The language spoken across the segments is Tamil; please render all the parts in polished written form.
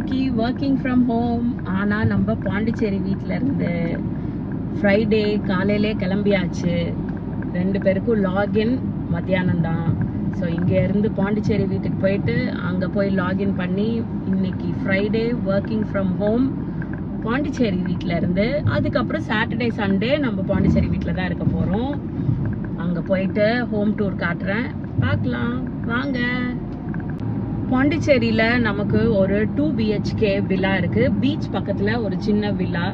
இன்னைக்கு ஒர்க்கிங் ஃப்ரம் ஹோம். ஆனால் நம்ம பாண்டிச்சேரி வீட்டில் இருந்து ஃப்ரைடே காலையிலே கிளம்பியாச்சு. 2 பேருக்கும் லாகின் மத்தியானம் தான். ஸோ இங்கேருந்து பாண்டிச்சேரி வீட்டுக்கு போயிட்டு அங்கே போய் லாகின் பண்ணி இன்னைக்கு Friday working from home Pondicherry வீட்டில் இருந்து. அதுக்கப்புறம் சாட்டர்டே சண்டே நம்ம பாண்டிச்சேரி வீட்டில் தான் இருக்க போகிறோம். அங்கே போயிட்டு ஹோம் டூர் காட்டுறேன், பார்க்கலாம் வாங்க. பாண்டிச்சேரியில் நமக்கு ஒரு 2 BHK வில்லா இருக்குது. பீச் பக்கத்தில் ஒரு சின்ன வில்லா,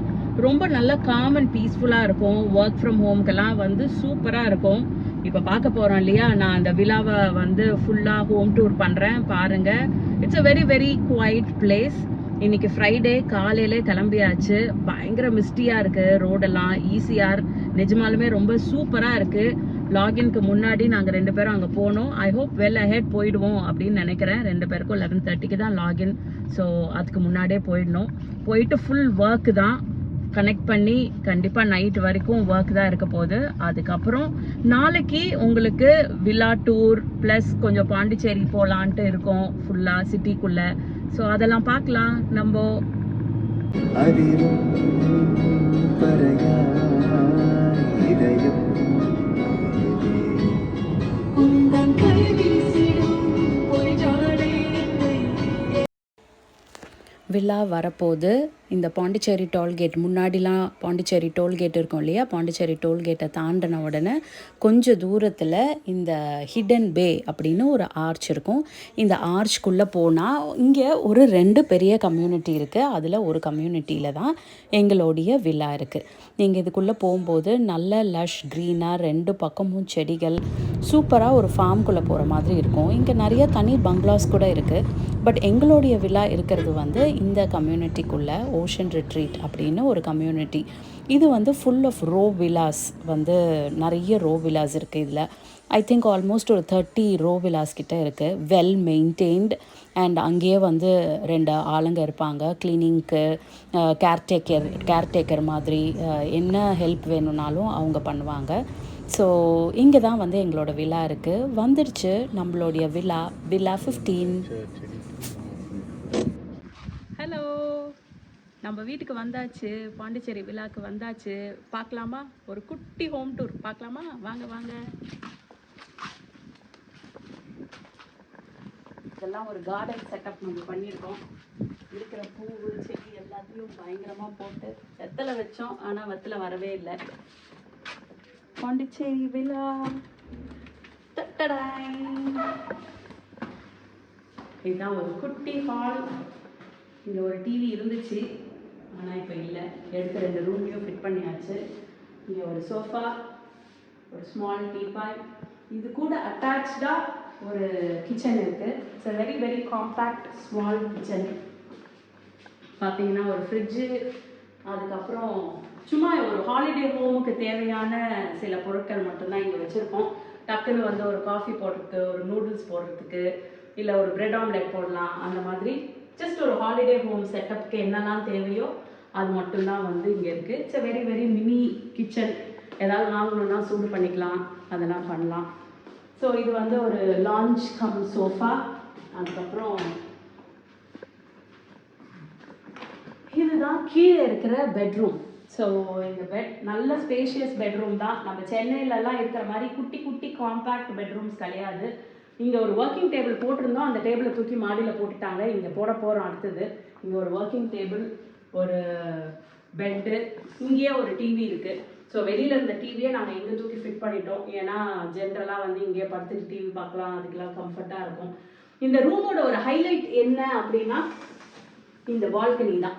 ரொம்ப நல்ல காம் அண்ட் பீஸ்ஃபுல்லாக இருக்கும். ஒர்க் ஃப்ரம் ஹோம்க்கெல்லாம் வந்து சூப்பராக இருக்கும். இப்போ பார்க்க போகிறோம் இல்லையா, நான் அந்த வில்லாவை வந்து ஃபுல்லாக ஹோம் டூர் பண்ணுறேன், பாருங்கள். It's a very very quiet place. இன்னைக்கு ஃப்ரைடே காலையிலே கிளம்பியாச்சு. பயங்கர மிஸ்டியாக இருக்குது ரோடெல்லாம். ECR நிஜமாலுமே ரொம்ப சூப்பராக இருக்குது. லாகின்க்கு முன்னாடி நாங்கள் 2 பேரும் அங்கே போனோம். ஐ ஹோப் வெல் அஹெட் போயிடுவோம் அப்படின்னு நினைக்கிறேன். 2 பேருக்கும் 11:30க்கு தான் லாகின். ஸோ அதுக்கு முன்னாடியே போயிடணும். போயிட்டு ஃபுல் ஒர்க்கு தான் கனெக்ட் பண்ணி கண்டிப்பாக நைட் வரைக்கும் ஒர்க் தான் இருக்க போகுது. அதுக்கப்புறம் நாளைக்கு உங்களுக்கு வில்லா டூர் ப்ளஸ் கொஞ்சம் பாண்டிச்சேரி போகலான்ட்டு இருக்கோம் ஃபுல்லாக சிட்டிக்குள்ளே. ஸோ அதெல்லாம் பார்க்கலாம் நம்ம. வில்லா வரப்போது இந்த பாண்டிச்சேரி டோல்கேட் முன்னாடிலாம் பாண்டிச்சேரி டோல்கேட் இருக்கும் இல்லையா, பாண்டிச்சேரி டோல்கேட்டை தாண்டின உடனே கொஞ்சம் தூரத்தில் இந்த ஹிடன் பே அப்படின்னு ஒரு ஆர்ச் இருக்கும். இந்த ஆர்ச்குள்ளே போனால் இங்கே ஒரு 2 பெரிய கம்யூனிட்டி இருக்குது. அதில் ஒரு கம்யூனிட்டியில் தான் எங்களுடைய வில்லா இருக்குது. நீங்கள் இதுக்குள்ளே போகும்போது நல்ல லஷ் க்ரீனாக 2 பக்கமும் செடிகள், சூப்பராக ஒரு ஃபார்ம்குள்ளே போகிற மாதிரி இருக்கும். இங்கே நிறைய தனி பங்களாஸ் கூட இருக்குது. பட் எங்களுடைய வில்லா இருக்கிறது வந்து இந்த கம்யூனிட்டிக்குள்ளே ஓஷன் ரிட்ரீட் அப்படின்னு ஒரு கம்யூனிட்டி. இது வந்து ஃபுல் ஆஃப் ரோ வில்லாஸ், வந்து நிறைய ரோ வில்லாஸ் இருக்குது இதில். ஐ திங்க் ஆல்மோஸ்ட் ஒரு 30 ரோ வில்லாஸ் கிட்ட இருக்குது. வெல் மெயின்டெயின்ட். அண்ட் அங்கேயே வந்து 2 ஆளுங்க இருப்பாங்க க்ளீனிங்க்கு, கேர்டேக்கர் மாதிரி. என்ன ஹெல்ப் வேணும்னாலும் அவங்க பண்ணுவாங்க. ஸோ இங்கே தான் வந்து எங்களோட வில்லா இருக்குது. வந்துடுச்சு நம்மளுடைய வில்லா 15. ஹலோ, நம்ம வீட்டுக்கு வந்தாச்சு. பாண்டிச்சேரி விழாக்கு வந்தாச்சு. பார்க்கலாமா? ஒரு குட்டி ஹோம் டூர் பார்க்கலாமா? வாங்க வாங்க. இதெல்லாம் ஒரு கார்டன் செட்டப் நம்ம பண்ணியிருக்கோம். இருக்கிற பூ செடி எல்லாத்தையும் பயங்கரமாக போட்டு வெத்தலை வச்சோம், ஆனால் வெத்தலை வரவே இல்லை. பாண்டிச்சேரி விழா. இதுதான் ஒரு குட்டி ஹால். இங்கே ஒரு டிவி இருந்துச்சு, ஆனால் இப்போ இல்லை. எடுத்து 2 ரூம்லையும் ஃபிட் பண்ணியாச்சு. இங்கே ஒரு சோஃபா, ஒரு ஸ்மால் டீபாய். இது கூட அட்டாச்சாக ஒரு கிச்சன் இருக்குது. It's a very very compact small kitchen. பார்த்தீங்கன்னா ஒரு ஃப்ரிட்ஜு, அதுக்கப்புறம் சும்மா ஒரு ஹாலிடே ஹோமுக்கு தேவையான சில பொருட்கள் மட்டும்தான் இங்கே வச்சுருக்கோம். டக்குன்னு வந்து ஒரு காஃபி போடுறதுக்கு, ஒரு நூடுல்ஸ் போடுறதுக்கு, இல்லை ஒரு பிரெட் ஆம்லெட் போடலாம், அந்த மாதிரி ஜஸ்ட் ஒரு ஹாலிடே ஹோம் செட்டப்புக்கு என்னெல்லாம் தேவையோ அது மட்டும்தான் வந்து இங்கே இருக்குது. It's a very very mini kitchen. ஏதாவது வாங்கணுன்னா சூடு பண்ணிக்கலாம், அதெல்லாம் பண்ணலாம். ஸோ இது வந்து ஒரு லான்ச் கம் சோஃபா. அதுக்கப்புறம் இதுதான் கீழே இருக்கிற பெட்ரூம். ஸோ இந்த பெட் நல்ல ஸ்பேஷியஸ் பெட்ரூம் தான். நம்ம சென்னையிலலாம் இருக்கிற மாதிரி குட்டி குட்டி காம்பேக்ட் பெட்ரூம்ஸ் கிடையாது. இங்கே ஒரு ஒர்க்கிங் டேபிள் போட்டிருந்தோம், அந்த டேபிளை தூக்கி மாடியில் போட்டுட்டாங்க. இங்கே போட போகிறோம் அடுத்தது. இங்கே ஒரு ஒர்க்கிங் டேபிள், ஒரு பெட்டு, இங்கேயே ஒரு டிவி இருக்குது. ஸோ வெளியில் இருந்த டிவியை நாங்கள் இங்கே தூக்கி ஃபிட் பண்ணிட்டோம். ஏன்னா ஜென்ரலாக வந்து இங்கே படுத்துட்டு டிவி பார்க்கலாம், அதுக்கெல்லாம் கம்ஃபர்ட்டாக இருக்கும். இந்த ரூமோட ஒரு ஹைலைட் என்ன அப்படின்னா இந்த பால்கனி தான்.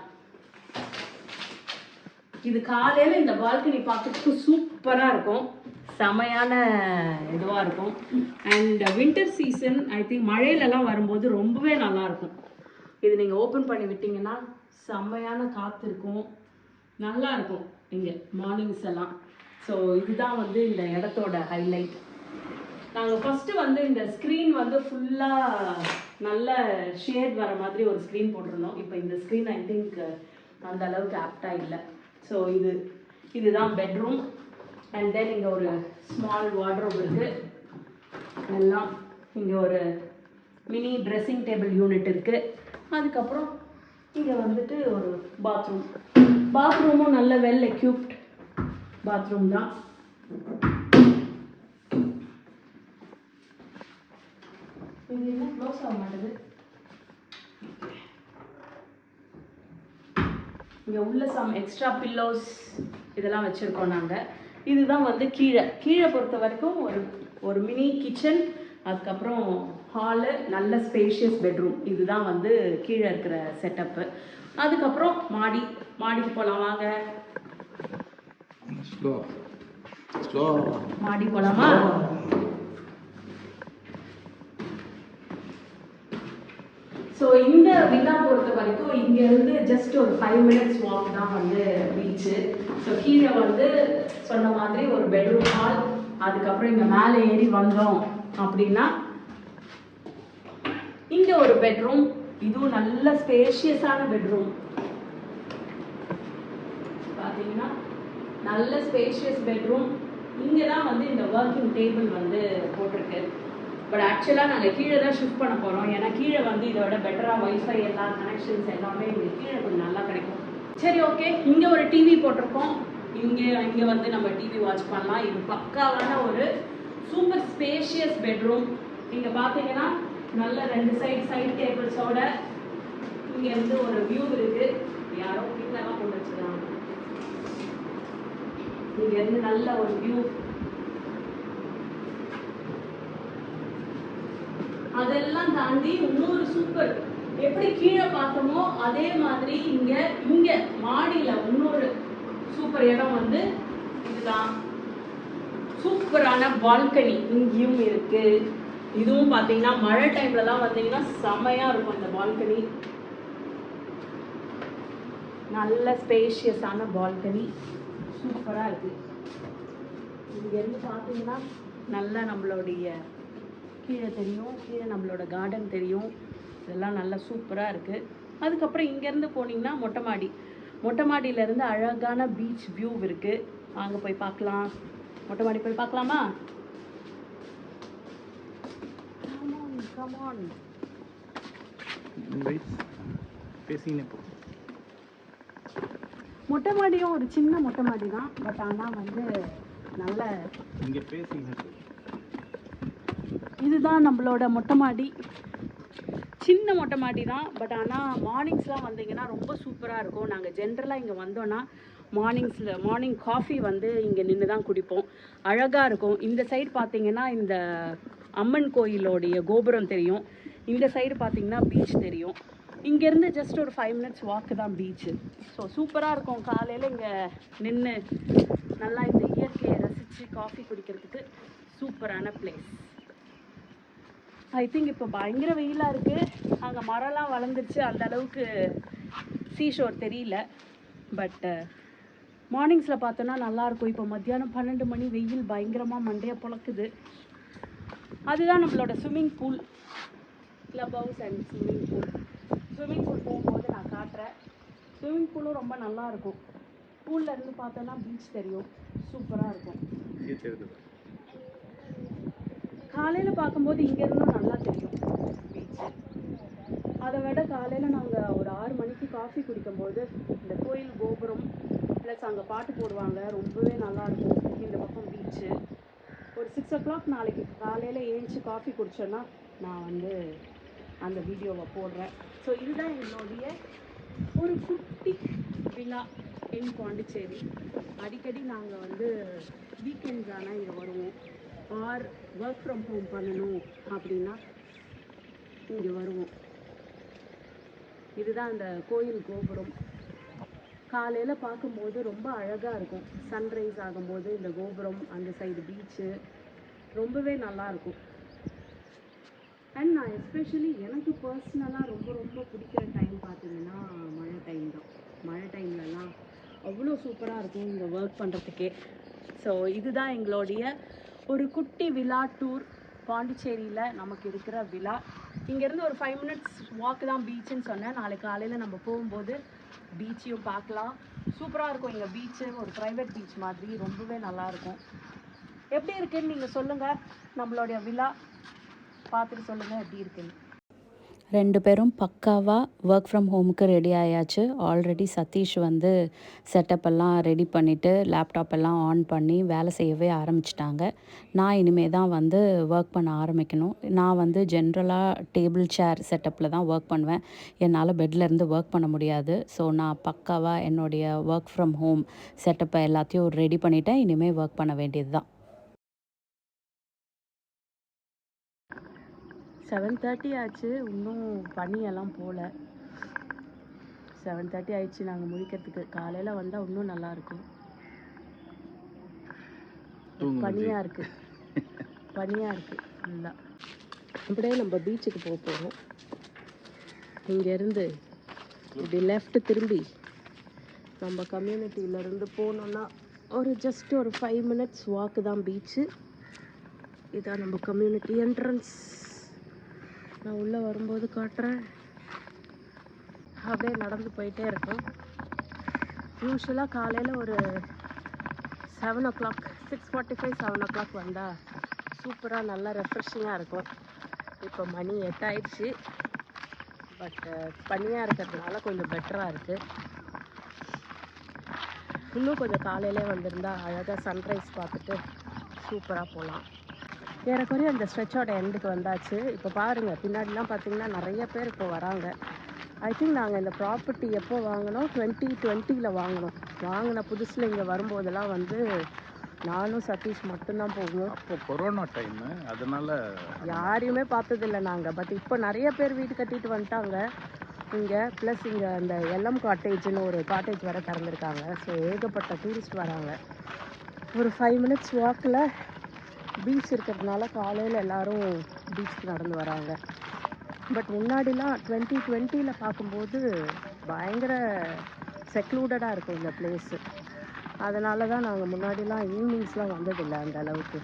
இது காலையில் இந்த பால்கனி பார்க்கறதுக்கு சூப்பராக இருக்கும், செமையான இதுவாக இருக்கும். And winter season I think மழையிலலாம் வரும்போது ரொம்பவே நல்லாயிருக்கும். இது நீங்கள் ஓப்பன் பண்ணி விட்டிங்கன்னா செம்மையான காற்று இருக்கும், நல்லா இருக்கும் இங்கே மார்னிங்ஸ் எல்லாம். ஸோ இதுதான் வந்து இந்த இடத்தோட ஹைலைட். நாங்கள் ஃபஸ்ட்டு வந்து இந்த ஸ்க்ரீன் வந்து ஃபுல்லாக நல்ல ஷேட் வர மாதிரி ஒரு ஸ்க்ரீன் போட்டிருந்தோம். இப்போ இந்த ஸ்க்ரீன் ஐ திங்க் அந்த அளவுக்கு ஆப்டாக இல்லை. ஸோ இதுதான் பெட்ரூம். அண்ட் தென் இங்கே ஒரு ஸ்மால் வார்ட்ரோப் இருக்குது எல்லாம். இங்கே ஒரு மினி ட்ரெஸ்ஸிங் டேபிள் யூனிட் இருக்குது. அதுக்கப்புறம் இங்கே வந்துட்டு ஒரு பாத்ரூமும் நல்ல வெல் எக்யூப்ட் பாத்ரூம் தான். இது என்ன க்ளோஸ் ஆக மாட்டேது. இங்கே உள்ள சம் எக்ஸ்ட்ரா பில்லோஸ் இதெல்லாம் வச்சுருக்கோம் நாங்கள். இதுதான் வந்து கீழே பொறுத்த வரைக்கும் ஒரு மினி கிச்சன், அதுக்கப்புறம் ஹாலு, நல்ல ஸ்பேஷியஸ் பெட்ரூம். இதுதான் வந்து கீழே இருக்கிற செட்டப்பு. அதுக்கப்புறம் மாடிக்கு போகலாம் வாங்க. மாடி போகலாமா? ஸோ இந்த வில்லா பொறுத்த வரைக்கும் இங்கேருந்து ஜஸ்ட் ஒரு 5 minutes வாக் தான் வந்து பீச்சு. ஸோ கீழே வந்து சொன்ன மாதிரி ஒரு பெட்ரூம் ஹால், அதுக்கப்புறம் இங்கே மேலே ஏறி வந்தோம் அப்படின்னா இங்கே ஒரு பெட்ரூம். இதுவும் நல்ல ஸ்பேஷியஸான பெட்ரூம். பார்த்தீங்கன்னா நல்ல ஸ்பேஷியஸ் பெட்ரூம். இங்கே தான் வந்து இந்த ஒர்க்கிங் டேபிள் வந்து போட்டிருக்கு. பட் ஆக்சுவலாக நாங்கள் கீழே தான் ஷிஃப்ட் பண்ண போகிறோம். ஏன்னா கீழே வந்து இதோட பெட்டராக வைஃபை எல்லா கனெக்ஷன்ஸ் எல்லாமே எங்களுக்கு கீழே கொஞ்சம் நல்லா கிடைக்கும். சரி, ஓகே. இங்கே ஒரு டிவி போட்டிருக்கோம். இங்கே வந்து நம்ம டிவி வாட்ச் பண்ணலாம். இது பக்காவான ஒரு சூப்பர் ஸ்பேஷியஸ் பெட்ரூம். இங்கே பார்த்தீங்கன்னா நல்ல 2 சைட் டேபிள்ஸோட இங்கேருந்து ஒரு வியூ இருக்குது. யாரோ கிட்டலாம் கொண்டு வச்சுருக்காங்க. இங்கேருந்து நல்ல ஒரு வியூ. அதெல்லாம் தாண்டி இன்னொரு சூப்பர், எப்படி கீழே பார்த்தோமோ அதே மாதிரி இங்க மாடியில இன்னொரு சூப்பர் இடம் வந்து இதுதான். சூப்பரான பால்கனி இங்கேயும் இருக்கு. இதுவும் பார்த்தீங்கன்னா மழை டைம்லலாம் வந்தீங்கன்னா செம்மையா இருக்கும் இந்த பால்கனி. நல்ல ஸ்பேஷியஸான பால்கனி, சூப்பரா இருக்கு. இங்கேருந்து பார்த்தீங்கன்னா நல்லா நம்மளுடைய கீழே தெரியும், கீழே நம்மளோட கார்டன் தெரியும். இதெல்லாம் நல்லா சூப்பராக இருக்குது. அதுக்கப்புறம் இங்கேருந்து போனீங்கன்னா மொட்டை மாடியிலேருந்து அழகான பீச் வியூ இருக்குது. அங்கே போய் பார்க்கலாம். மொட்டை மாடி போய் பார்க்கலாமா? கமான். மொட்டை மாடியும் ஒரு சின்ன மொட்டை மாடி தான். பட் ஆனால் வந்து நல்ல இதுதான் நம்மளோட மொட்டை மாடி. சின்ன மொட்டை மாடி தான். பட் ஆனால் மார்னிங்ஸ்லாம் வந்தீங்கன்னா ரொம்ப சூப்பராக இருக்கும். நாங்கள் ஜென்ரலாக இங்கே வந்தோன்னா மார்னிங் காஃபி வந்து இங்கே நின்று தான் குடிப்போம். அழகாக இருக்கும். இந்த சைடு பார்த்தீங்கன்னா இந்த அம்மன் கோயிலோடைய கோபுரம் தெரியும். இந்த சைடு பார்த்தீங்கன்னா பீச் தெரியும். இங்கேருந்து ஜஸ்ட் ஒரு 5 minutes வாக்கு தான் பீச்சு. ஸோ சூப்பராக இருக்கும். காலையில் இங்கே நின்று நல்லா இந்த இயற்கையை ரசித்து காஃபி குடிக்கிறதுக்கு சூப்பரான பிளேஸ். ஐ திங்க் இப்போ பயங்கர வெயிலாக இருக்குது. அங்கே மரம்லாம் வளர்ந்துருச்சு. அந்த அளவுக்கு சீஷோர் தெரியல. பட் மார்னிங்ஸில் பார்த்தோன்னா நல்லாயிருக்கும். இப்போ மத்தியானம் 12 மணி வெயில் பயங்கரமாக மண்டையை பொழக்குது. அதுதான் நம்மளோட swimming pool, club house and swimming pool போகும்போது நான் காட்டுறேன். ஸ்விம்மிங் பூலும் ரொம்ப நல்லாயிருக்கும். பூலில் இருந்து பார்த்தோன்னா பீச் தெரியும். சூப்பராக இருக்கும். காலையில் பார்க்கும்போது இங்கேருந்தும் நல்லா தெரியும் பீச். அதை விட காலையில் நாங்கள் ஒரு 6 மணிக்கு காஃபி குடிக்கும்போது இந்த கோயில் கோபுரம் ப்ளஸ் அங்கே பாட்டு போடுவாங்க, ரொம்பவே நல்லாயிருக்கும். இந்த பக்கம் பீச்சு. ஒரு 6 o'clock நாளைக்கு காலையில் ஏஞ்சி காஃபி குடித்தோன்னா நான் வந்து அந்த வீடியோவை போடுறேன். ஸோ இதுதான் எங்களுடைய ஒரு குட்டி விழா இன் பாண்டிச்சேரி. அடிக்கடி நாங்கள் வந்து வீக்கெண்ட்ஸ் ஆனால் இங்கே வருவோம். ஆர் ஒர்க் ஃப்ரம் ஹோம் பண்ணணும் அப்படின்னா இங்கே வருவோம். இதுதான் அந்த கோயில் கோபுரம். காலையில் பார்க்கும்போது ரொம்ப அழகாக இருக்கும். சன்ரைஸ் ஆகும்போது இந்த கோபுரம், அந்த சைடு பீச்சு ரொம்பவே நல்லாயிருக்கும். அண்ட் நான் எஸ்பெஷலி எனக்கு பர்சனலாக ரொம்ப பிடிக்கிற டைம் பார்த்தீங்கன்னா மழை டைம் தான். மழை டைம்லலாம் அவ்வளோ சூப்பராக இருக்கும் இங்கே ஒர்க் பண்ணுறதுக்கே. ஸோ இதுதான் எங்களுடைய ஒரு குட்டி விழா டூர் பாண்டிச்சேரியில் நமக்கு இருக்கிற விழா. இங்கேருந்து ஒரு 5 minutes வாக்கு தான் பீச்சுன்னு சொன்னேன். நாளைக்கு காலையில் நம்ம போகும்போது பீச்சையும் பார்க்கலாம். சூப்பராக இருக்கும் இங்கே பீச்சு. ஒரு ப்ரைவேட் பீச் மாதிரி ரொம்பவே நல்லாயிருக்கும். எப்படி இருக்குன்னு நீங்கள் சொல்லுங்கள். நம்மளுடைய விழா பார்த்துட்டு சொல்லுங்கள் எப்படி இருக்குன்னு. 2 பேரும் பக்காவாக ஒர்க் ஃப்ரம் ஹோமுக்கு ரெடி ஆயாச்சு. ஆல்ரெடி சதீஷ் வந்து செட்டப் எல்லாம் ரெடி பண்ணிவிட்டு லேப்டாப் எல்லாம் ஆன் பண்ணி வேலை செய்யவே ஆரம்பிச்சிட்டாங்க. நான் இனிமே தான் வந்து ஒர்க் பண்ண ஆரம்பிக்கணும். நான் வந்து ஜென்ரலாக டேபிள் சேர் செட்டப்பில் தான் ஒர்க் பண்ணுவேன். என்னால் பெட்லேருந்து ஒர்க் பண்ண முடியாது. ஸோ நான் பக்காவாக என்னுடைய ஒர்க் ஃப்ரம் ஹோம் செட்டப்பை எல்லாத்தையும் ரெடி பண்ணிவிட்டேன். இனிமேல் ஒர்க் பண்ண வேண்டியது தான். 7:30 ஆச்சு. இன்னும் பனியெல்லாம் போகல. 7:30 ஆயிடுச்சு நாங்கள் முழிக்கிறதுக்கு. காலையில் வந்தால் இன்னும் நல்லாயிருக்கும். பனியாக இருக்குது ஃபுல்லாக. அப்படியே நம்ம பீச்சுக்கு போக போகிறோம். இங்கேருந்து இப்படி லெஃப்ட் திரும்பி நம்ம கம்யூனிட்டியிலேருந்து போனோன்னா ஜஸ்ட் ஒரு 5 minutes வாக்கு தான் பீச்சு. இதான் நம்ம கம்யூனிட்டி என்ட்ரன்ஸ். நான் உள்ளே வரும்போது காட்டுறேன். அப்படியே நடந்து போயிட்டே இருக்கோம். யூஸ்வலாக காலையில் ஒரு 7 o'clock 6:45 7 o'clock வந்தால் சூப்பராக நல்லா ரெஃப்ரெஷிங்காக இருக்கும். இப்போ மணி 8 ஆயிடுச்சு. பட் பனியாக இருக்கிறதுனால கொஞ்சம் பெட்டராக இருக்குது. இன்னும் கொஞ்சம் காலையிலே வந்திருந்தா அழகாக சன்ரைஸ் பார்த்துட்டு சூப்பராக போகலாம். ஏறக்குறைய அந்த ஸ்ட்ரெச்சோட எண்டுக்கு வந்தாச்சு. இப்போ பாருங்கள், பின்னாடிலாம் பார்த்தீங்கன்னா நிறைய பேர் இப்போ வராங்க. ஐ திங்க் நாங்கள் இந்த ப்ராப்பர்ட்டி எப்போ வாங்கினோம், 2020 வாங்கினோம். வாங்கின புதுசில் இங்கே வரும்போதெல்லாம் வந்து நானும் சதீஷ் மட்டும்தான் போவோம். அப்போ கொரோனா டைமு, அதனால யாரையுமே பார்த்ததில்லை நாங்கள். பட் இப்போ நிறைய பேர் வீடு கட்டிட்டு வந்துட்டாங்க இங்கே. ப்ளஸ் இங்கே அந்த எல்எம் காட்டேஜ்னு ஒரு காட்டேஜ் வர திறந்துருக்காங்க. ஸோ ஏகப்பட்ட டூரிஸ்ட் வராங்க. ஒரு 5 minutes வாக்கில் பீச் இருக்கிறதுனால காலையில் எல்லோரும் பீச்சுக்கு நடந்து வராங்க. பட் முன்னாடிலாம் 2020 பார்க்கும்போது பயங்கர செக்லூடடாக இருக்கும் இந்த பிளேஸு. அதனால தான் நாங்கள் முன்னாடிலாம் ஈவினிங்ஸ்லாம் வந்ததில்லை அந்த அளவுக்கு.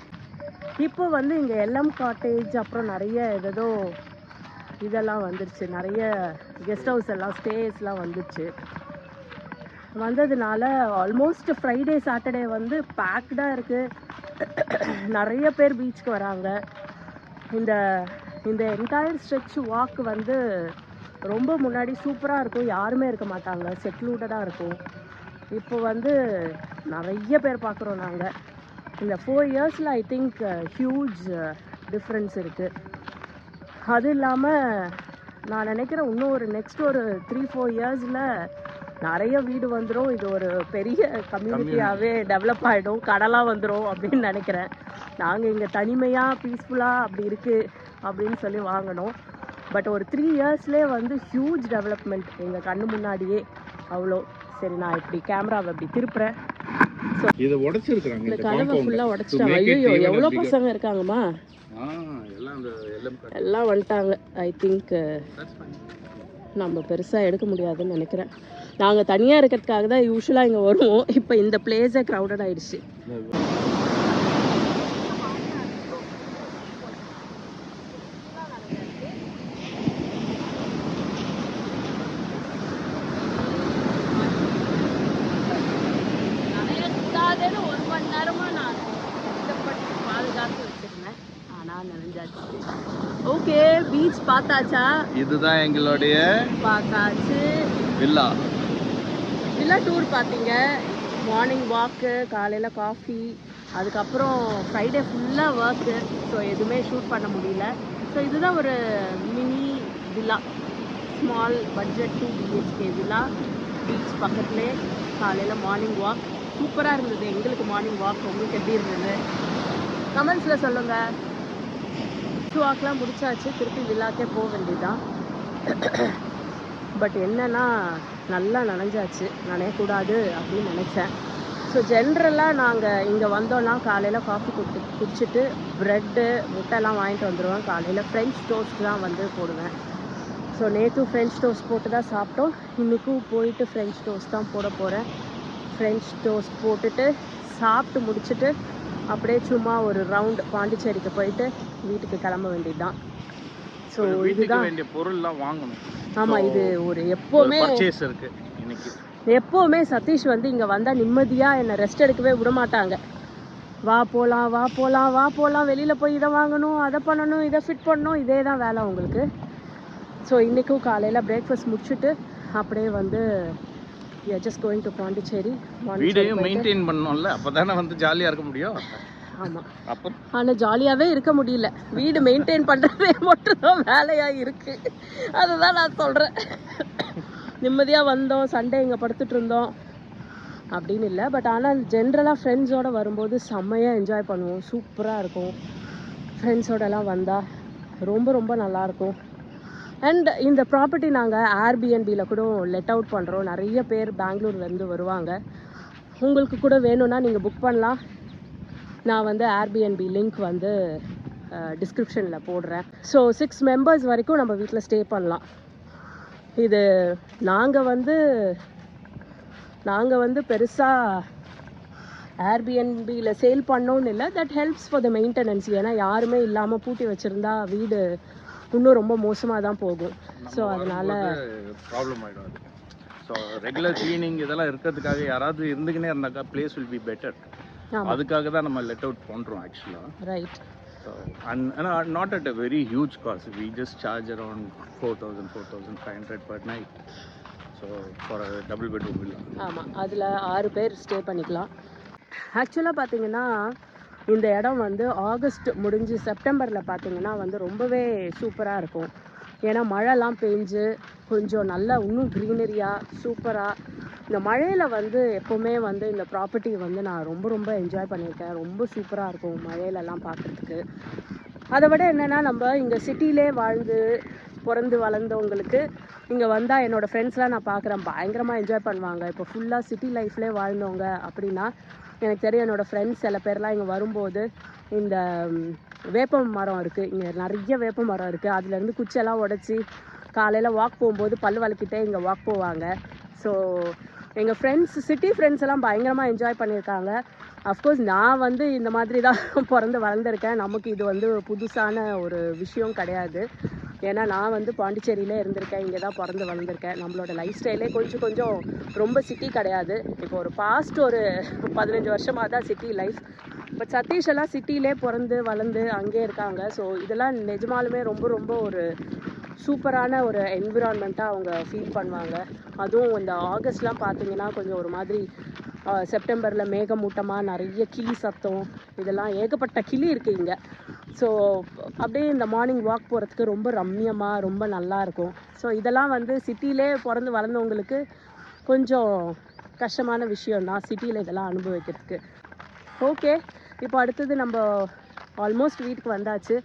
இப்போ வந்து இங்கே எல்எம் காட்டேஜ் அப்புறம் நிறைய ஏதோ இதெல்லாம் வந்துருச்சு. நிறைய கெஸ்ட் ஹவுஸ் எல்லாம் ஸ்டேஸ்லாம் வந்துருச்சு. வந்ததுனால ஆல்மோஸ்ட் ஃப்ரைடே சாட்டர்டே வந்து பேக்டாக இருக்குது. நிறைய பேர் பீச்சுக்கு வராங்க. இந்த என்டையர் ஸ்ட்ரெச் வாக் வந்து ரொம்ப முன்னாடி சூப்பராக இருக்கும். யாருமே இருக்க மாட்டாங்க, செக்லூடடாக இருக்கும். இப்போ வந்து நிறைய பேர் பார்க்குறோம் நாங்கள். இந்த 4 yearsல ஐ திங்க் ஹியூஜ் டிஃப்ரென்ஸ் இருக்குது. அது இல்லாமல் நான் நினைக்கிறேன் இன்னும் நெக்ஸ்ட் ஒரு 3-4 yearsல நிறைய வீடு வந்துடும். இது ஒரு பெரிய கம்யூனிட்டியாகவே டெவலப் ஆகிடும், கடலாக வந்துடும் அப்படின்னு நினைக்கிறேன். நாங்கள் இங்கே தனிமையாக பீஸ்ஃபுல்லாக அப்படி இருக்குது அப்படின்னு சொல்லி வாங்கினோம். பட் ஒரு 3 yearsலேயே வந்து ஹியூஜ் டெவலப்மெண்ட் எங்கள் கண்ணு முன்னாடியே. அவ்வளோ. சரி, நான் இப்படி கேமராவை அப்படி திருப்புறேன். ஸோ இதை உடைச்சிருக்காங்க. இந்த கதவை ஃபுல்லாக உடைச்சிட்டாங்க. ஐயோ, எவ்வளோ பசங்க இருக்காங்கம்மா. எல்லாம் வந்துட்டாங்க. ஐ திங்க் நம்ம பெருசாக எடுக்க முடியாதுன்னு நினைக்கிறேன். நாங்கள் தனியாக இருக்கிறதுக்காக தான் யூஸ்வலாக இங்கே வருவோம். இப்போ இந்த பிளேஸே க்ரௌடட் ஆகிடுச்சு. ஒரு மணி நேரமாக நான் கஷ்டப்பட்டு பாதுகாத்து வச்சுருந்தேன். ஆனால் நினைஞ்சாச்சு. Okay, beach பார்த்தாச்சா? இதுதான் எங்களுடைய பார்த்தாச்சு. வில்லா டூர் பார்த்தீங்க. மார்னிங் வாக்கு, காலையில் காஃபி, அதுக்கப்புறம் ஃப்ரைடே ஃபுல்லாக ஒர்க்கு. ஸோ எதுவுமே ஷூட் பண்ண முடியல. ஸோ இதுதான் ஒரு mini villa, small budget 2 BHK villa. Beach பக்கத்துலேயே காலையில் மார்னிங் வாக் சூப்பராக இருந்தது. எங்களுக்கு மார்னிங் வாக் உங்களுக்கு எப்படி இருந்தது கமெண்ட்ஸில் சொல்லுங்கள். வாக்லாம் முடிச்சாச்சு. திருப்பி வில்லாக்கே போக வேண்டியதுதான். பட் என்னன்னா நல்லா நனைஞ்சாச்சு. நனையக்கூடாது அப்படின்னு நினச்சேன். ஸோ ஜென்ரலாக நாங்கள் இங்கே வந்தோன்னா காலையில் காஃபி குடிச்சிட்டு ப்ரெட்டு முட்டைலாம் வாங்கிட்டு வந்துடுவேன். காலையில் ஃப்ரெஞ்ச் டோஸ்ட் தான் வந்து போடுவேன். ஸோ நேற்று ஃப்ரெஞ்ச் டோஸ்ட் போட்டு தான் சாப்பிட்டோம். இன்றைக்கும் போயிட்டு ஃப்ரெஞ்ச் டோஸ்ட் தான் போட போகிறேன். ஃப்ரெஞ்ச் டோஸ்ட் போட்டுட்டு சாப்பிட்டு முடிச்சுட்டு அப்படியே சும்மா ஒரு ரவுண்ட் பாண்டிச்சேரிக்கு போயிட்டு வீட்டுக்கு கிளம்ப வேண்டியது தான். ஸோ இதுதான் வேண்டிய பொருள்லாம் வாங்கணும். ஆமாம், இது ஒரு எப்போவுமே பர்ச்சேஸ் இருக்குது இன்னைக்கு. எப்போவுமே சதீஷ் வந்து இங்கே வந்தால் நிம்மதியாக என்னை ரெஸ்ட் எடுக்கவே விட மாட்டாங்க. வா போகலாம், வா போகலாம், வா போகலாம், வெளியில் போய் இதை வாங்கணும், அதை பண்ணணும், இதை ஃபிட் பண்ணணும், இதே தான் வேலை உங்களுக்கு. ஸோ இன்றைக்கும் காலையில் பிரேக்ஃபாஸ்ட் முடிச்சுட்டு அப்படியே வந்து ஜஸ்ட் கோயிங் டு பாண்டிச்சேரி. வீடையும் மெயின்டைன் பண்ணோம்ல, அப்பதானே வந்து ஜாலியா இருக்க முடியும். ஆமாம், அப்போ ஆனால் ஜாலியாகவே இருக்க முடியல. வீடு மெயின்டைன் பண்ணுறதே மட்டும்தான் வேலையாக இருக்குது. அதுதான் நான் சொல்கிறேன். நிம்மதியாக வந்தோம், சண்டே இங்கே படுத்துட்டு இருந்தோம் அப்படின்னு இல்லை. பட் ஆனால் ஜென்ரலாக ஃப்ரெண்ட்ஸோடு வரும்போது செம்மையாக என்ஜாய் பண்ணுவோம். சூப்பராக இருக்கும். ஃப்ரெண்ட்ஸோடலாம் வந்தால் ரொம்ப ரொம்ப நல்லாயிருக்கும். அண்ட் இந்த ப்ராப்பர்ட்டி நாங்கள் ஏர்பிஎன்பியில் கூட லெட் அவுட் பண்ணுறோம். நிறைய பேர் பெங்களூர்லேருந்து வருவாங்க. உங்களுக்கு கூட வேணும்னா நீங்கள் புக் பண்ணலாம். நான் வந்து ஏர்பிஎன்பி லிங்க் வந்து டிஸ்கிரிப்ஷனில் போடுறேன். ஸோ 6 மெம்பர்ஸ் வரைக்கும் நம்ம வீட்டில் ஸ்டே பண்ணலாம். இது நாங்கள் வந்து பெருசாக ஏர்பிஎன்பியில் சேல் பண்ணோன்னு இல்லை. That helps for the maintenance. ஏன்னா யாருமே இல்லாமல் பூட்டி வச்சுருந்தா வீடு இன்னும் ரொம்ப மோசமாக தான் போகும். ஸோ அதனால் ப்ராப்ளம் ஆகிடும். அது ஸோ ரெகுலர் க்ளீனிங் இதெல்லாம் இருக்கிறதுக்காக யாராவது இருந்துக்கினே இருந்தாக்கா பிளேஸ் வில் பி பெட்டர். அதுக்காக தான் நம்ம லெட் அவுட் பண்ணுறோம் ஆக்சுவலாக. Right. So and not at a very huge cost. We just charge around 4,500 per night. So for double bedroom villa. ஆமாம், அதில் 6 பேர் ஸ்டே பண்ணிக்கலாம். ஆக்சுவலாக பார்த்தீங்கன்னா இந்த இடம் வந்து ஆகஸ்ட் முடிஞ்சு செப்டம்பரில் பார்த்தீங்கன்னா வந்து ரொம்பவே சூப்பராக இருக்கும். ஏன்னா மழைலாம் பெஞ்சு கொஞ்சம் நல்லா இன்னும் க்ரீனரியாக சூப்பராக. இந்த மழையில் வந்து எப்போவுமே வந்து இந்த ப்ராப்பர்ட்டி வந்து நான் ரொம்ப ரொம்ப என்ஜாய் பண்ணியிருக்கேன். ரொம்ப சூப்பராக இருக்கும் மழையிலலாம் பார்க்குறதுக்கு. அதை விட என்னென்னா, நம்ம இங்கே சிட்டிலே வாழ்ந்து பிறந்து வளர்ந்தவங்களுக்கு இங்கே வந்தால் என்னோடய ஃப்ரெண்ட்ஸ்லாம் நான் பார்க்குறேன் பயங்கரமாக என்ஜாய் பண்ணுவாங்க. இப்போ ஃபுல்லாக சிட்டி லைஃப்லேயே வாழ்ந்தவங்க அப்படின்னா எனக்கு தெரியும். என்னோடய ஃப்ரெண்ட்ஸ் சில பேர்லாம் இங்கே வரும்போது இந்த வேப்ப மரம் இருக்குது, இங்கே நிறைய வேப்ப மரம் இருக்குது. அதுலேருந்து குச்செல்லாம் உடச்சி காலையில் வாக் போகும்போது பல் வளர்க்கிட்டே இங்கே வாக் போவாங்க. ஸோ எங்கள் ஃப்ரெண்ட்ஸ் சிட்டி ஃப்ரெண்ட்ஸ் எல்லாம் பயங்கரமாக என்ஜாய் பண்ணியிருக்காங்க. அஃப்கோர்ஸ் நான் வந்து இந்த மாதிரி தான் பிறந்து வளர்ந்துருக்கேன். நமக்கு இது வந்து புதுசான ஒரு விஷயம் கிடையாது. ஏன்னா நான் வந்து பாண்டிச்சேரியிலே இருந்திருக்கேன், இங்கே தான் பிறந்து வளர்ந்துருக்கேன். நம்மளோட லைஃப் ஸ்டைலே கொஞ்சம் ரொம்ப சிட்டி கிடையாது. இப்போ ஒரு பாஸ்ட் ஒரு 15 வருஷமாக தான் சிட்டி லைஃப். பட் சதீஷ் எல்லாம் சிட்டிலே பிறந்து வளர்ந்து அங்கே இருக்காங்க. ஸோ இதெல்லாம் நிஜமாலுமே ரொம்ப ரொம்ப ஒரு சூப்பரான ஒரு என்விரான்மெண்ட்டாக அவங்க ஃபீல் பண்ணுவாங்க. அதுவும் இந்த ஆகஸ்ட்லாம் பார்த்தீங்கன்னா கொஞ்சம் ஒரு மாதிரி, செப்டம்பரில் மேகமூட்டமாக நிறைய கிளி சத்தம், இதெல்லாம் ஏகப்பட்ட கிளி இருக்குது இங்கே. ஸோ அப்படியே இந்த மார்னிங் வாக் போகிறதுக்கு ரொம்ப ரம்மியமாக ரொம்ப நல்லாயிருக்கும். ஸோ இதெல்லாம் வந்து சிட்டிலே பிறந்து வளர்ந்தவங்களுக்கு கொஞ்சம் கஷ்டமான விஷயம்தான் சிட்டியில் இதெல்லாம் அனுபவிக்கிறதுக்கு. ஓகே, இப்போ அடுத்தது நம்ம ஆல்மோஸ்ட் வீட்டுக்கு வந்தாச்சு.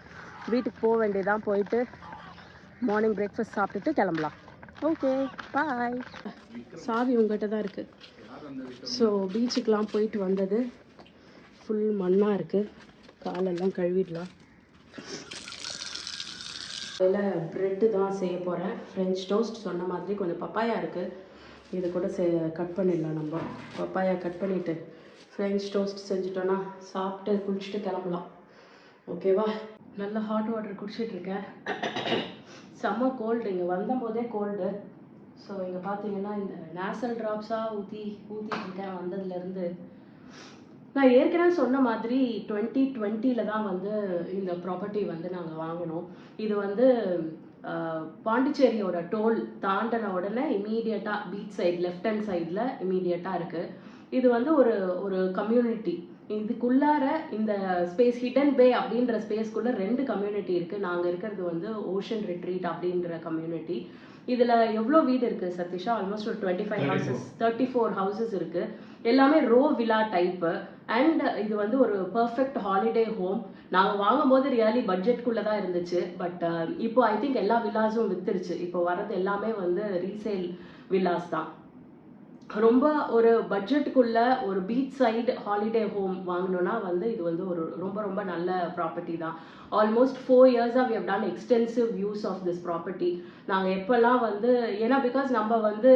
வீட்டுக்கு போக வேண்டியதான். போயிட்டு மார்னிங் பிரேக்ஃபாஸ்ட் சாப்பிட்டுட்டு கிளம்பலாம். ஓகே, பாய். சாவி உங்கள்கிட்ட தான் இருக்குது. ஸோ பீச்சுக்கெலாம் போயிட்டு வந்தது. ஃபுல் மண்ணாக இருக்குது, காலெல்லாம் கழுவிடலாம். அதில் ப்ரெட்டு தான் செய்ய போகிறேன். French toast. சொன்ன மாதிரி கொஞ்சம் பப்பாயா இருக்குது, இது கூட கட் பண்ணிடலாம். நம்ம பப்பாயா கட் பண்ணிவிட்டு ஃப்ரெஞ்ச் டோஸ்ட் செஞ்சுட்டோன்னா சாப்பிட்டு குளிச்சுட்டு கிளம்பலாம். ஓகேவா? நல்ல ஹாட் வாட்டர் குடிச்சிட்ருக்கேன். செம்ம கோல்டு, இங்கே வந்தபோதே கோல்டு. ஸோ இங்கே பார்த்தீங்கன்னா இந்த நேசல் ட்ராப்ஸாக ஊற்றிட்டுருக்கேன் வந்ததுலேருந்து. நான் ஏற்கனவே சொன்ன மாதிரி 2020 தான் வந்து இந்த ப்ராப்பர்ட்டி வந்து நாங்கள் வாங்கினோம். இது வந்து பாண்டிச்சேரியோட டோல் தாண்டின உடனே இமீடியட்டாக பீச் சைடு லெஃப்ட் ஹேண்ட் சைடில் இமீடியட்டாக இருக்குது. இது வந்து ஒரு கம்யூனிட்டி. இதுக்குள்ளார இந்த ஸ்பேஸ் ஹிடன் பே அப்படின்ற ஸ்பேஸ்க்குள்ளே 2 கம்யூனிட்டி இருக்குது. நாங்கள் இருக்கிறது வந்து ஓஷன் ரிட்ரீட் அப்படின்ற கம்யூனிட்டி. இதில் எவ்வளோ வீடு இருக்குது சதீஷா? ஆல்மோஸ்ட் ஒரு 25 ஹவுசஸ் 34 ஹவுசஸ் இருக்குது. எல்லாமே ரோ வில்லா டைப்பு. அண்ட் இது வந்து ஒரு பர்ஃபெக்ட் ஹாலிடே ஹோம். நாங்கள் வாங்கும்போது ரியலி பட்ஜெட்குள்ளே தான் இருந்துச்சு. பட் இப்போ ஐ திங்க் எல்லா வில்லாஸும் வித்துருச்சு. இப்போ வர்றது எல்லாமே வந்து ரீசேல் வில்லாஸ் தான். ரொம்ப ஒரு பட்ஜெட்டுக்குள்ள ஒரு பீச் சைடு ஹாலிடே ஹோம் வாங்கணும்னா வந்து இது வந்து ஒரு ரொம்ப ரொம்ப நல்ல ப்ராப்பர்ட்டி தான். ஆல்மோஸ்ட் 4 இயர்ஸாக we have done extensive use of this property. நாங்கள் எப்போல்லாம் வந்து, ஏன்னா பிகாஸ் நம்ம வந்து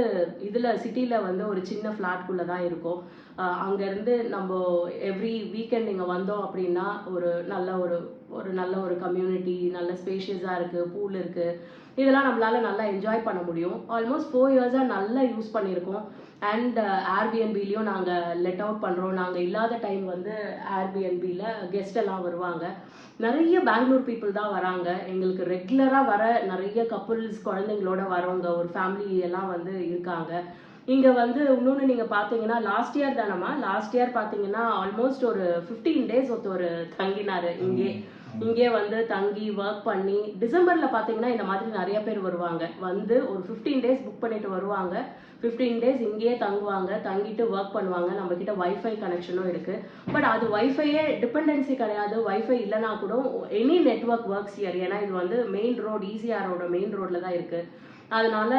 இதில் சிட்டியில் வந்து ஒரு சின்ன ஃப்ளாட்குள்ளே தான் இருக்கோம். அங்கேருந்து நம்ம எவ்ரி வீக்கெண்ட் இங்கே வந்தோம் அப்படின்னா ஒரு நல்ல ஒரு கம்யூனிட்டி, நல்ல ஸ்பேஷியஸாக இருக்குது, பூல் இருக்குது, இதெல்லாம் நம்மளால நல்லா என்ஜாய் பண்ண முடியும். ஆல்மோஸ்ட் 4 இயர்ஸாக நல்லா யூஸ் பண்ணியிருக்கோம். அண்ட் ஏர்பிஎன்பிலையும் நாங்கள் லெட் அவுட் பண்ணுறோம். நாங்கள் இல்லாத டைம் வந்து ஏர்பிஎன்பியில் கெஸ்ட் எல்லாம் வருவாங்க. நிறைய பெங்களூர் பீப்புள் தான் வராங்க. எங்களுக்கு ரெகுலராக வர நிறைய கப்புள்ஸ் குழந்தைங்களோட வரவங்க ஒரு ஃபேமிலி எல்லாம் வந்து இருக்காங்க. இங்கே வந்து இன்னொன்று நீங்கள் பார்த்தீங்கன்னா லாஸ்ட் இயர் தானம்மா, லாஸ்ட் இயர் பார்த்தீங்கன்னா ஆல்மோஸ்ட் ஒரு 15 days ஒருத்தர் தங்கினார் இங்கே வந்து தங்கி ஒர்க் பண்ணி. டிசம்பரில் பார்த்தீங்கன்னா இந்த மாதிரி நிறைய பேர் வருவாங்க. வந்து ஒரு 15 days புக் பண்ணிட்டு வருவாங்க. 15 days இங்கேயே தங்குவாங்க, தங்கிட்டு ஒர்க் பண்ணுவாங்க. நம்மக்கிட்ட வைஃபை கனெக்ஷனும் இருக்குது. பட் அது வைஃபையே டிபெண்டன்சி கிடையாது. வைஃபை இல்லைனா கூட எனி நெட்ஒர்க் ஒர்க்ஸ் இயர். ஏன்னா இது வந்து மெயின் ரோடு, ஈசிஆரோட மெயின் ரோடில் தான் இருக்குது. அதனால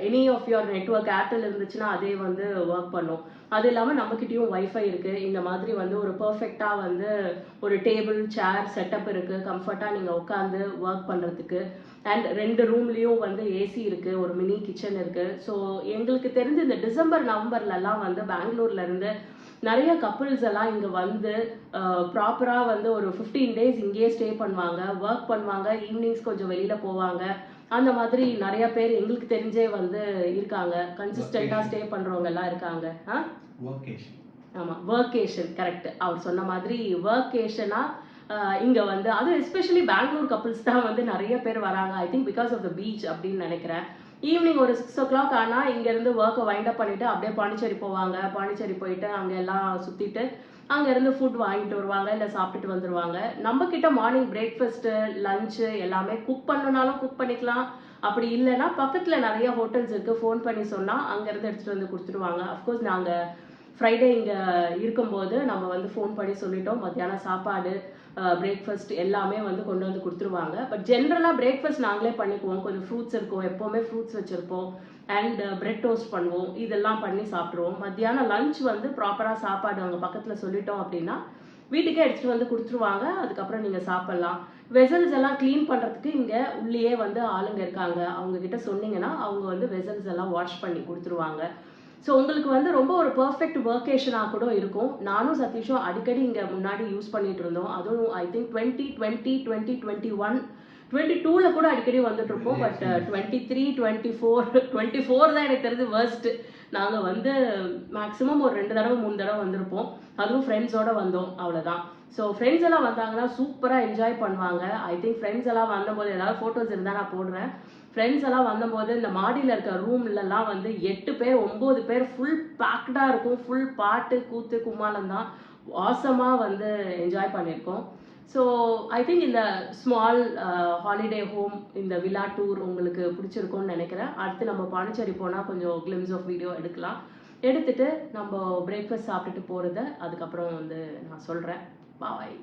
any of your network Airtel இருந்துச்சுன்னா அதே வந்து ஒர்க் பண்ணும். அது இல்லாமல் நம்மக்கிட்டேயும் வைஃபை இருக்குது. இந்த மாதிரி வந்து ஒரு பர்ஃபெக்டாக வந்து ஒரு டேபிள் சேர் செட்டப் இருக்குது. கம்ஃபர்ட்டாக நீங்கள் உட்காந்து ஒர்க் பண்ணுறதுக்கு. அண்ட் 2 ரூம்லேயும் வந்து ஏசி இருக்குது, ஒரு மினி கிச்சன் இருக்குது. ஸோ எங்களுக்கு தெரிஞ்சு இந்த டிசம்பர் நவம்பர்லலாம் வந்து பெங்களூர்லேருந்து நிறைய கப்புள்ஸ் எல்லாம் இங்கே வந்து ப்ராப்பராக வந்து ஒரு 15 days இங்கேயே ஸ்டே பண்ணுவாங்க, ஒர்க் பண்ணுவாங்க, ஈவினிங்ஸ் கொஞ்சம் வெளியில் போவாங்க. அந்த மாதிரி நிறைய பேர் எங்களுக்கு தெரிஞ்சே வந்து இருக்காங்க. கன்சிஸ்டண்டாக ஸ்டே பண்ணுறவங்க எல்லாம் இருக்காங்க. ஆமாம், ஒர்க்கேஷன் கரெக்ட். அவர் சொன்ன மாதிரி ஒர்க்கேஷனாக இங்கே வந்து அது எஸ்பெஷலி பெங்களூர் கப்புள்ஸ் தான் வந்து நிறைய பேர் வராங்க. I think because of the beach அப்படின்னு நினைக்கிறேன். ஈவினிங் ஒரு 6 o'clock ஆனால் இங்கேருந்து ஒர்க்கை வைண்ட் அப் பண்ணிவிட்டு அப்படியே பாண்டிச்சேரி போவாங்க. பாண்டிச்சேரி போயிட்டு அங்கே எல்லாம் சுற்றிட்டு அங்கேருந்து ஃபுட் வாங்கிட்டு வருவாங்க, இல்லை சாப்பிட்டுட்டு வந்துடுவாங்க. நம்மக்கிட்ட மார்னிங் பிரேக்ஃபாஸ்ட்டு, லஞ்சு எல்லாமே குக் பண்ணனாலும் குக் பண்ணிக்கலாம். அப்படி இல்லைன்னா பக்கத்தில் நிறைய ஹோட்டல்ஸ் இருக்குது. ஃபோன் பண்ணி சொன்னால் அங்கேருந்து எடுத்துகிட்டு வந்து கொடுத்துருவாங்க. அஃப்கோர்ஸ் நாங்கள் ஃப்ரைடே இங்கே இருக்கும்போது நம்ம வந்து ஃபோன் பண்ணி சொல்லிட்டோம், மத்தியானம் சாப்பாடு, பிரேக்ஃபாஸ்ட் எல்லாமே வந்து கொண்டு வந்து கொடுத்துருவாங்க. பட் ஜென்ரலாக பிரேக்ஃபாஸ்ட் நாங்களே பண்ணிக்குவோம். கொஞ்சம் ஃப்ரூட்ஸ் இருக்கும், எப்போவுமே ஃப்ரூட்ஸ் வச்சுருப்போம். அண்ட் பிரெட் டோஸ்ட் பண்ணுவோம். இதெல்லாம் பண்ணி சாப்பிட்ருவோம். மத்தியானம் லஞ்ச் வந்து ப்ராப்பராக சாப்பாடு அவங்க பக்கத்தில் சொல்லிட்டோம் அப்படின்னா வீட்டுக்கே எடுத்துகிட்டு வந்து கொடுத்துருவாங்க. அதுக்கப்புறம் நீங்கள் சாப்பிட்லாம். வெசல்ஸ் எல்லாம் க்ளீன் பண்ணுறதுக்கு இங்கே உள்ளேயே வந்து ஆளுங்க இருக்காங்க. அவங்கக்கிட்ட சொன்னீங்கன்னா அவங்க வந்து வெசல்ஸ் எல்லாம் வாஷ் பண்ணி கொடுத்துருவாங்க. ஸோ உங்களுக்கு வந்து ரொம்ப ஒரு பர்ஃபெக்ட் ஒர்க்கேஷனாக கூட இருக்கும். நானும் சதீஷும் அடிக்கடி இங்கே முன்னாடி யூஸ் பண்ணிட்டு இருந்தோம். அதுவும் ஐ திங்க் 2020, 2021, 22ல் கூட அடிக்கடி வந்துட்டு இருப்போம். பட் 23, 24 தான் எனக்கு தெரிஞ்சு வேர்ஸ்ட்டு. நாங்கள் வந்து மேக்ஸிமம் ஒரு 2 தடவை 3 தடவை வந்திருப்போம். அதுவும் ஃப்ரெண்ட்ஸோடு வந்தோம், அவ்வளோதான். ஸோ ஃப்ரெண்ட்ஸ் எல்லாம் வந்தாங்கன்னா சூப்பராக என்ஜாய் பண்ணுவாங்க. ஐ திங்க் ஃப்ரெண்ட்ஸ் எல்லாம் வந்தபோது ஏதாவது ஃபோட்டோஸ் இருந்தால் நான் போடுறேன். ஃப்ரெண்ட்ஸ் எல்லாம் வந்தபோது இந்த மாடியில் இருக்க ரூம்லலாம் வந்து 8 பேர் 9 பேர் ஃபுல் பேக்டாக இருக்கும். ஃபுல் பாட்டு கூத்து கும்மாளம் தான். ஆசமாக வந்து என்ஜாய் பண்ணியிருக்கோம். ஸோ ஐ திங்க் இந்த ஸ்மால் ஹாலிடே ஹோம், இந்த வில்லா டூர் உங்களுக்கு பிடிச்சிருக்கும்னு நினைக்கிறேன். அடுத்து நம்ம பாண்டிச்சேரி போனால் கொஞ்சம் கிளிம்ஸ் ஆஃப் வீடியோ எடுக்கலாம். எடுத்துகிட்டு நம்ம பிரேக்ஃபாஸ்ட் சாப்பிட்டுட்டு போகிறத அதுக்கப்புறம் வந்து நான் சொல்கிறேன். பாய்.